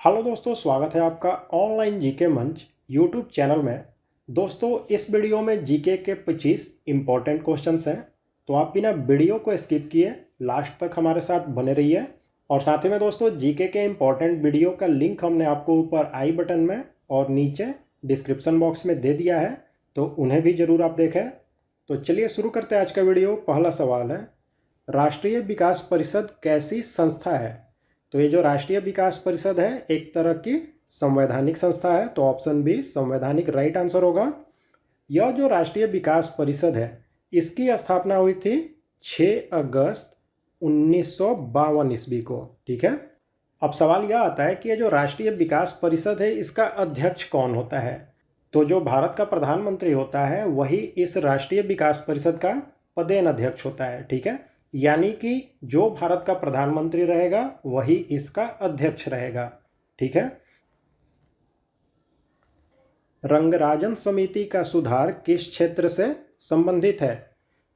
Hello दोस्तों, स्वागत है आपका ऑनलाइन जीके मंच यूट्यूब चैनल में। दोस्तों, इस वीडियो में जीके के 25 इम्पोर्टेंट क्वेश्चंस हैं, तो आप बिना वीडियो को स्किप किए लास्ट तक हमारे साथ बने रहिए। और साथ ही में दोस्तों, जीके के इम्पोर्टेंट वीडियो का लिंक हमने आपको ऊपर आई बटन में और नीचे डिस्क्रिप्शन बॉक्स में दे दिया है, तो उन्हें भी ज़रूर आप देखें। तो चलिए शुरू करते हैं आज का वीडियो। पहला सवाल है, राष्ट्रीय विकास परिषद कैसी संस्था है? तो ये जो राष्ट्रीय विकास परिषद है एक तरह की संवैधानिक संस्था है, तो ऑप्शन बी संवैधानिक राइट आंसर होगा। यह जो राष्ट्रीय विकास परिषद है इसकी स्थापना हुई थी 6 अगस्त 1952 ईस्वी को। ठीक है, अब सवाल यह आता है कि ये जो राष्ट्रीय विकास परिषद है इसका अध्यक्ष कौन होता है? तो जो भारत का प्रधानमंत्री होता है वही इस राष्ट्रीय विकास परिषद का पदेन अध्यक्ष होता है। ठीक है, यानी कि जो भारत का प्रधानमंत्री रहेगा वही इसका अध्यक्ष रहेगा। ठीक है, रंगराजन समिति का सुधार किस क्षेत्र से संबंधित है?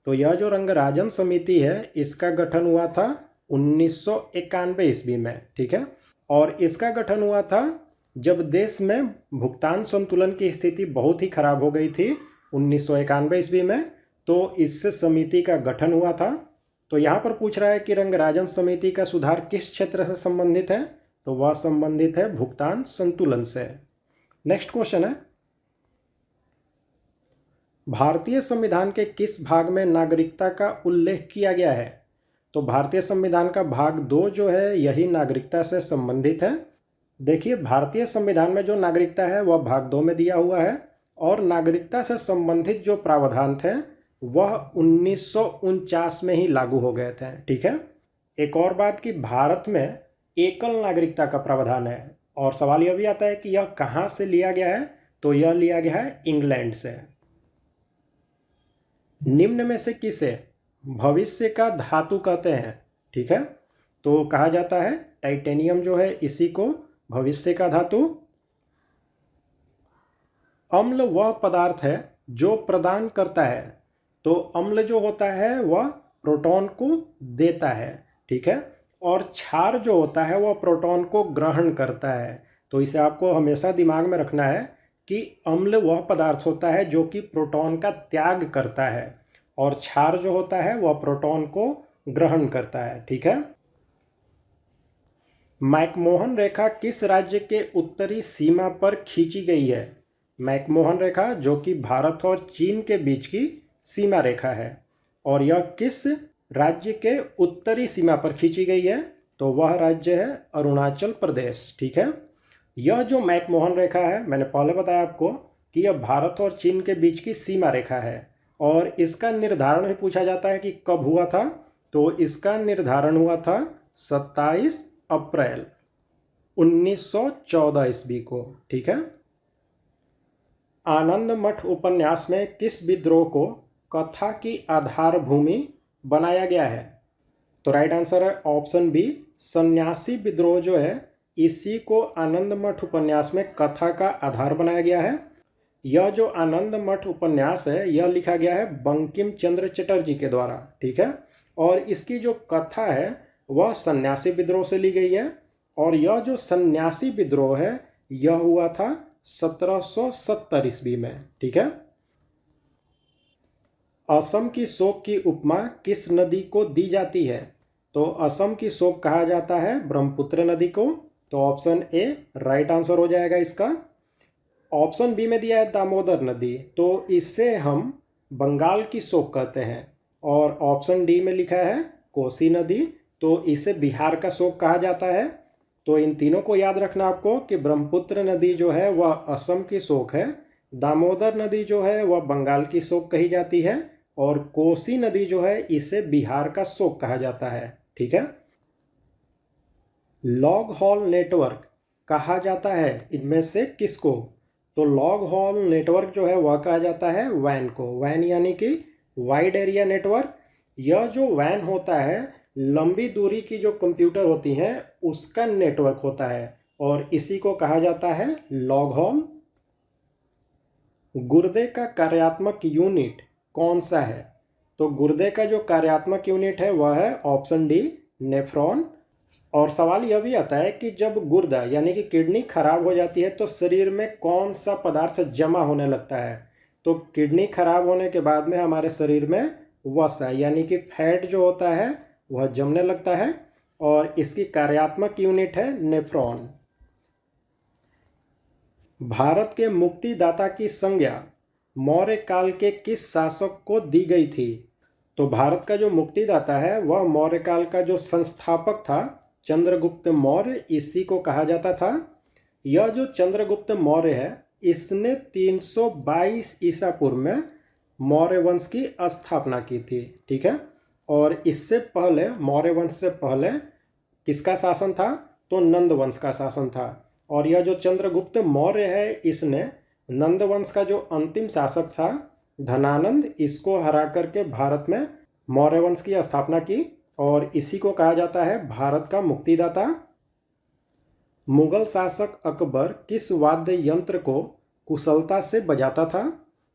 तो यह जो रंगराजन समिति है इसका गठन हुआ था 1991 ईस्वी में। ठीक है, और इसका गठन हुआ था जब देश में भुगतान संतुलन की स्थिति बहुत ही खराब हो गई थी 1991 ईस्वी में, तो इससे समिति का गठन हुआ था। तो यहाँ पर पूछ रहा है कि रंगराजन समिति का सुधार किस क्षेत्र से संबंधित है? तो वह संबंधित है भुगतान संतुलन से। नेक्स्ट क्वेश्चन है, भारतीय संविधान के किस भाग में नागरिकता का उल्लेख किया गया है? तो भारतीय संविधान का भाग 2 जो है यही नागरिकता से संबंधित है। देखिए, भारतीय संविधान में जो नागरिकता है वह भाग 2 में दिया हुआ है, और नागरिकता से संबंधित जो प्रावधान थे वह 1949 में ही लागू हो गए थे। ठीक है, एक और बात कि भारत में एकल नागरिकता का प्रावधान है, और सवाल यह भी आता है कि यह कहाँ से लिया गया है? तो यह लिया गया है इंग्लैंड से। निम्न में से किसे भविष्य का धातु कहते हैं? ठीक है, तो कहा जाता है टाइटेनियम जो है इसी को भविष्य का धातु। अम्ल वह पदार्थ है जो प्रदान करता है, तो अम्ल जो होता है वह प्रोटॉन को देता है। ठीक है, और क्षार जो होता है वह प्रोटॉन को ग्रहण करता है। तो इसे आपको हमेशा दिमाग में रखना है कि अम्ल वह पदार्थ होता है जो कि प्रोटॉन का त्याग करता है, और क्षार जो होता है वह प्रोटॉन को ग्रहण करता है। ठीक है, मैकमोहन रेखा किस राज्य के उत्तरी सीमा पर खींची गई है? मैकमोहन रेखा जो कि भारत और चीन के बीच की सीमा रेखा है, और यह किस राज्य के उत्तरी सीमा पर खींची गई है? तो वह राज्य है अरुणाचल प्रदेश। ठीक है, यह जो मैकमोहन रेखा है मैंने पहले बताया आपको कि यह भारत और चीन के बीच की सीमा रेखा है, और इसका निर्धारण भी पूछा जाता है कि कब हुआ था। तो इसका निर्धारण हुआ था 27 अप्रैल 1914 ईस्वी को। ठीक है, आनंद मठ उपन्यास में किस विद्रोह को कथा की आधार भूमि बनाया गया है? तो राइट आंसर है ऑप्शन बी सन्यासी विद्रोह जो है इसी को आनंद मठ उपन्यास में कथा का आधार बनाया गया है। यह जो आनंद मठ उपन्यास है यह लिखा गया है बंकिम चंद्र चटर्जी के द्वारा। ठीक है, और इसकी जो कथा है वह सन्यासी विद्रोह से ली गई है, और यह जो सन्यासी विद्रोह है यह हुआ था 1770 ईस्वी में। ठीक है, असम की शोक की उपमा किस नदी को दी जाती है? तो असम की शोक कहा जाता है ब्रह्मपुत्र नदी को। तो ऑप्शन ए राइट आंसर हो जाएगा इसका। ऑप्शन बी में दिया है दामोदर नदी, तो इससे हम बंगाल की शोक कहते हैं। और ऑप्शन डी में लिखा है कोसी नदी, तो इसे बिहार का शोक कहा जाता है। तो इन तीनों को याद रखना आपको कि ब्रह्मपुत्र नदी जो है वह असम की शोक है, दामोदर नदी जो है वह बंगाल की शोक कही जाती है, और कोसी नदी जो है इसे बिहार का शोक कहा जाता है। ठीक है, लॉग हॉल नेटवर्क कहा जाता है इनमें से किसको? तो लॉग हॉल नेटवर्क जो है वह कहा जाता है वैन को। वैन यानी कि वाइड एरिया नेटवर्क। यह जो वैन होता है लंबी दूरी की जो कंप्यूटर होती हैं उसका नेटवर्क होता है, और इसी को कहा जाता है लॉग हॉल। गुर्दे का कार्यात्मक यूनिट कौन सा है? तो गुर्दे का जो कार्यात्मक यूनिट है वह है ऑप्शन डी नेफ्रॉन। और सवाल यह भी आता है कि जब गुर्दा यानी कि किडनी खराब हो जाती है तो शरीर में कौन सा पदार्थ जमा होने लगता है। तो किडनी खराब होने के बाद में हमारे शरीर में वसा यानी कि फैट जो होता है वह जमने लगता है और इसकी कार्यात्मक यूनिट है नेफ्रॉन। भारत के मुक्तिदाता की संज्ञा मौर्य काल के किस शासक को दी गई थी। तो भारत का जो मुक्तिदाता है वह मौर्य काल का जो संस्थापक था चंद्रगुप्त मौर्य, इसी को कहा जाता था। यह जो चंद्रगुप्त मौर्य है इसने 322 ईसा पूर्व में मौर्य वंश की स्थापना की थी। ठीक है, और इससे पहले मौर्य वंश से पहले किसका शासन था, तो नंद वंश का शासन था। और यह जो चंद्रगुप्त मौर्य है इसने नंद वंश का जो अंतिम शासक था धनानंद, इसको हरा करके भारत में मौर्य वंश की स्थापना की और इसी को कहा जाता है भारत का मुक्तिदाता। मुगल शासक अकबर किस वाद्य यंत्र को कुशलता से बजाता था।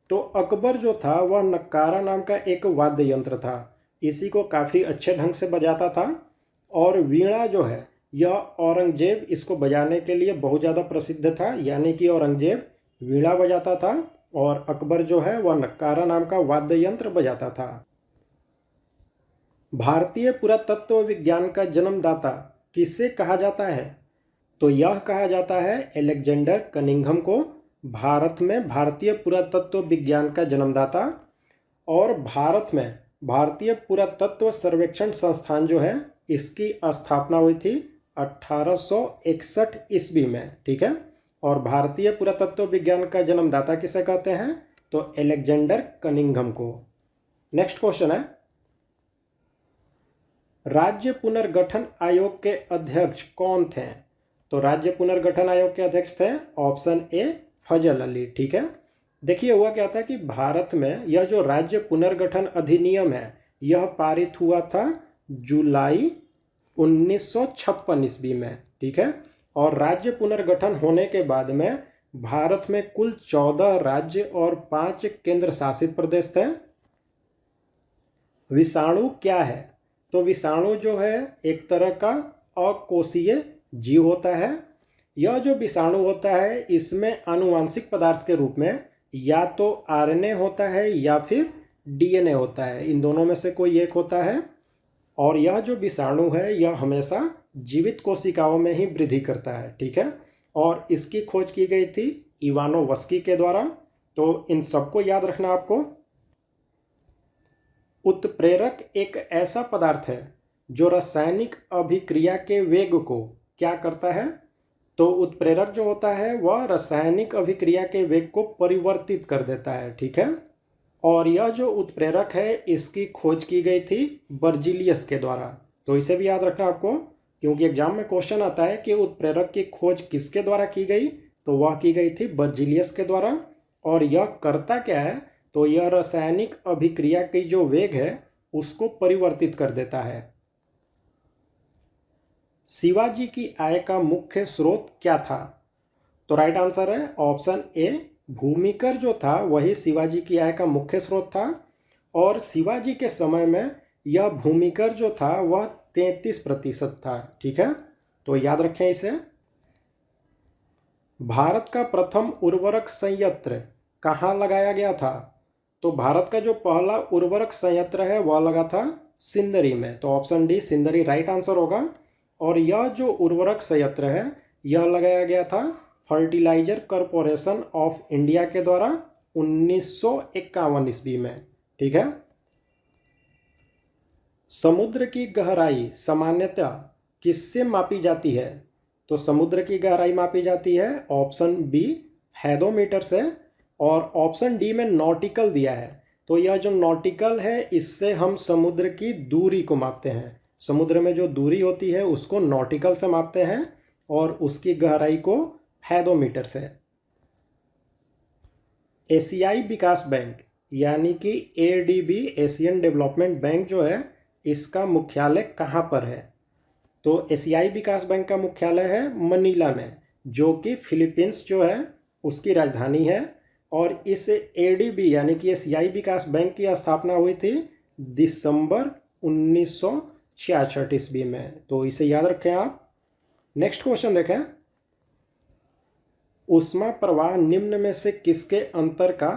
तो अकबर जो था वह नक्कारा नाम का एक वाद्य यंत्र था, इसी को काफ़ी अच्छे ढंग से बजाता था। और वीणा जो है यह औरंगजेब इसको बजाने के लिए बहुत ज़्यादा प्रसिद्ध था, यानी कि औरंगजेब वीणा बजाता था और अकबर जो है वह नक्कारा नाम का वाद्य यंत्र बजाता था। भारतीय पुरातत्व विज्ञान का जन्मदाता किसे कहा जाता है। तो यह कहा जाता है अलेक्जेंडर कनिंघम को, भारत में भारतीय पुरातत्व विज्ञान का जन्मदाता। और भारत में भारतीय पुरातत्व सर्वेक्षण संस्थान जो है इसकी स्थापना हुई थी 1861 ईस्वी में। ठीक है, और भारतीय पुरातत्व विज्ञान का जन्मदाता किसे कहते हैं, तो अलेक्जेंडर कनिंघम को। नेक्स्ट क्वेश्चन है, राज्य पुनर्गठन आयोग के अध्यक्ष कौन थे। तो राज्य पुनर्गठन आयोग के अध्यक्ष थे ऑप्शन ए फजल अली। ठीक है, देखिए हुआ क्या था कि भारत में यह जो राज्य पुनर्गठन अधिनियम है यह पारित हुआ था जुलाई 1956 ईस्वी में। ठीक है, और राज्य पुनर्गठन होने के बाद में भारत में कुल 14 राज्य और 5 केंद्र शासित प्रदेश थे। विषाणु क्या है, तो विषाणु जो है एक तरह का अकोशीय जीव होता है। यह जो विषाणु होता है इसमें आनुवांशिक पदार्थ के रूप में या तो आरएनए होता है या फिर डीएनए होता है, इन दोनों में से कोई एक होता है। और यह जो विषाणु है यह हमेशा जीवित कोशिकाओं में ही वृद्धि करता है। ठीक है, और इसकी खोज की गई थी इवानोवस्की के द्वारा। तो इन सबको याद रखना आपको। उत्प्रेरक एक ऐसा पदार्थ है जो रासायनिक अभिक्रिया के वेग को क्या करता है। तो उत्प्रेरक जो होता है वह रासायनिक अभिक्रिया के वेग को परिवर्तित कर देता है। ठीक है, और यह जो उत्प्रेरक है इसकी खोज की गई थी बर्जीलियस के द्वारा। तो इसे भी याद रखना आपको, क्योंकि एग्जाम में क्वेश्चन आता है कि उत्प्रेरक की खोज किसके द्वारा की गई, तो वह की गई थी बर्जीलियस के द्वारा। और यह करता क्या है, तो यह रासायनिक अभिक्रिया की जो वेग है उसको परिवर्तित कर देता है। शिवाजी की आय का मुख्य स्रोत क्या था। तो राइट आंसर है ऑप्शन ए भूमिकर जो था वही शिवाजी की आय का मुख्य स्रोत था। और शिवाजी के समय में यह भूमिकर जो था वह 33% था। ठीक है, तो याद रखें इसे। भारत का प्रथम उर्वरक संयंत्र कहाँ लगाया गया था। तो भारत का जो पहला उर्वरक संयंत्र है वह लगा था सिंदरी में। तो option D Sindri right answer होगा। और यह जो उर्वरक संयंत्र है यह लगाया गया था फर्टिलाइजर कॉरपोरेशन ऑफ इंडिया के द्वारा 1951 ईस्वी में। ठीक है, समुद्र की गहराई सामान्यतः किससे मापी जाती है। तो समुद्र की गहराई मापी जाती है ऑप्शन बी हैडोमीटर से। और ऑप्शन डी में नॉटिकल दिया है, तो यह जो नॉटिकल है इससे हम समुद्र की दूरी को मापते हैं। समुद्र में जो दूरी होती है उसको नॉटिकल से मापते हैं और उसकी गहराई को हैडोमीटर से। एशियाई विकास बैंक यानी कि एडीबी एशियन डेवलपमेंट बैंक जो है इसका मुख्यालय कहाँ पर है। तो एशियाई विकास बैंक का मुख्यालय है मनीला में, जो कि फिलीपींस जो है उसकी राजधानी है। और इस एडीबी यानी कि एशियाई विकास बैंक की स्थापना हुई थी दिसंबर 66 ईस्वी में। तो इसे याद रखें आप। नेक्स्ट क्वेश्चन देखें, ऊष्मा प्रवाह निम्न में से किसके अंतर का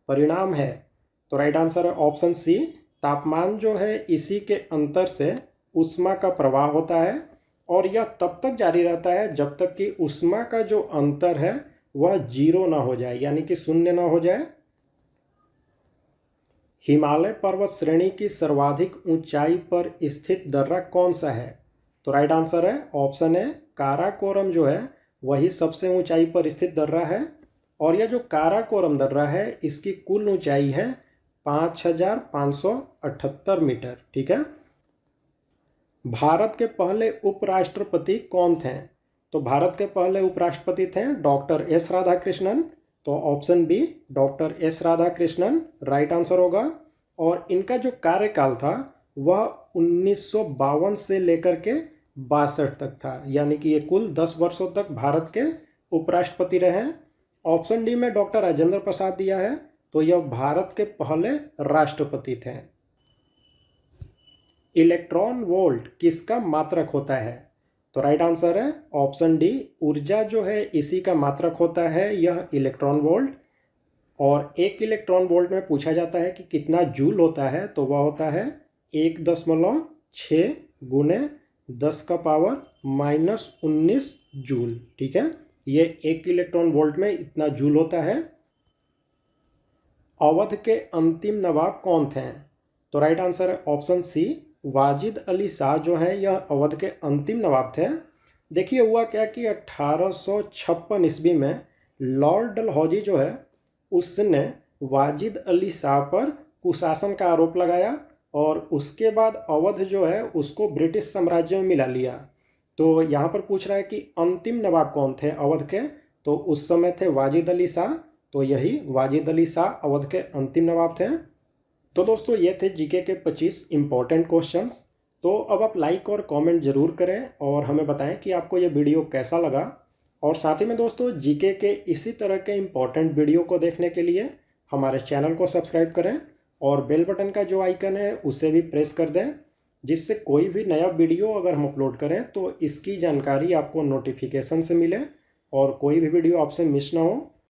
परिणाम है? तो राइट आंसर है ऑप्शन सी, तापमान जो है इसी के अंतर से ऊष्मा का प्रवाह होता है और यह तब तक जारी रहता है जब तक कि ऊष्मा का जो अंतर है वह जीरो ना हो जाए, यानी कि शून्य ना हो जाए। हिमालय पर्वत श्रेणी की सर्वाधिक ऊंचाई पर स्थित दर्रा कौन सा है? तो राइट आंसर है ऑप्शन है काराकोरम जो है वही सबसे ऊंचाई पर स्थित दर्रा है और यह जो काराकोरम दर्रा है इसकी कुल ऊंचाई है 5578 मीटर। ठीक है। भारत के पहले उपराष्ट्रपति कौन थे? तो भारत के पहले उपराष्ट्रपति थे डॉक्टर एस राधाकृष्णन। तो option B doctor S Radhakrishnan right answer होगा। और इनका जो कार्यकाल था वह 1952 से लेकर के 62 तक था, यानी कि ये कुल 10 वर्षों तक भारत के उपराष्ट्रपति रहे हैं। ऑप्शन डी में डॉक्टर राजेंद्र प्रसाद दिया है, तो यह भारत के पहले राष्ट्रपति थे। इलेक्ट्रॉन वोल्ट किसका मात्रक होता है? तो राइट आंसर है ऑप्शन डी, ऊर्जा जो है इसी का मात्रक होता है यह इलेक्ट्रॉन वोल्ट। और एक इलेक्ट्रॉन वोल्ट में पूछा जाता है कि कितना जूल होता है, तो वह होता है 1.6 गुने 10⁻⁻19 जूल। ठीक है, ये एक इलेक्ट्रॉन वोल्ट में इतना जूल होता है। अवध के अंतिम नवाब कौन थे? तो राइट आंसर है ऑप्शन सी, वाजिद अली शाह जो है यह अवध के अंतिम नवाब थे। देखिए हुआ क्या कि 1856 ईस्वी में लॉर्ड डलहौजी जो है उसने वाजिद अली शाह पर कुशासन का आरोप लगाया और उसके बाद अवध जो है उसको ब्रिटिश साम्राज्य में मिला लिया। तो यहाँ पर पूछ रहा है कि अंतिम नवाब कौन थे अवध के, तो उस समय थे वाजिद अली शाह। तो यही वाजिद अली शाह अवध के अंतिम नवाब थे। तो दोस्तों ये थे जीके के 25 इंपॉर्टेंट क्वेश्चंस। तो अब आप लाइक और कमेंट जरूर करें और हमें बताएं कि आपको ये वीडियो कैसा लगा। और साथ ही में दोस्तों जीके के इसी तरह के इंपॉर्टेंट वीडियो को देखने के लिए हमारे चैनल को सब्सक्राइब करें और बेल बटन का जो आइकन है उसे भी प्रेस कर दें, जिससे कोई भी नया वीडियो अगर हम अपलोड करें तो इसकी जानकारी आपको नोटिफिकेशन से मिले और कोई भी वीडियो आपसे मिस ना हो।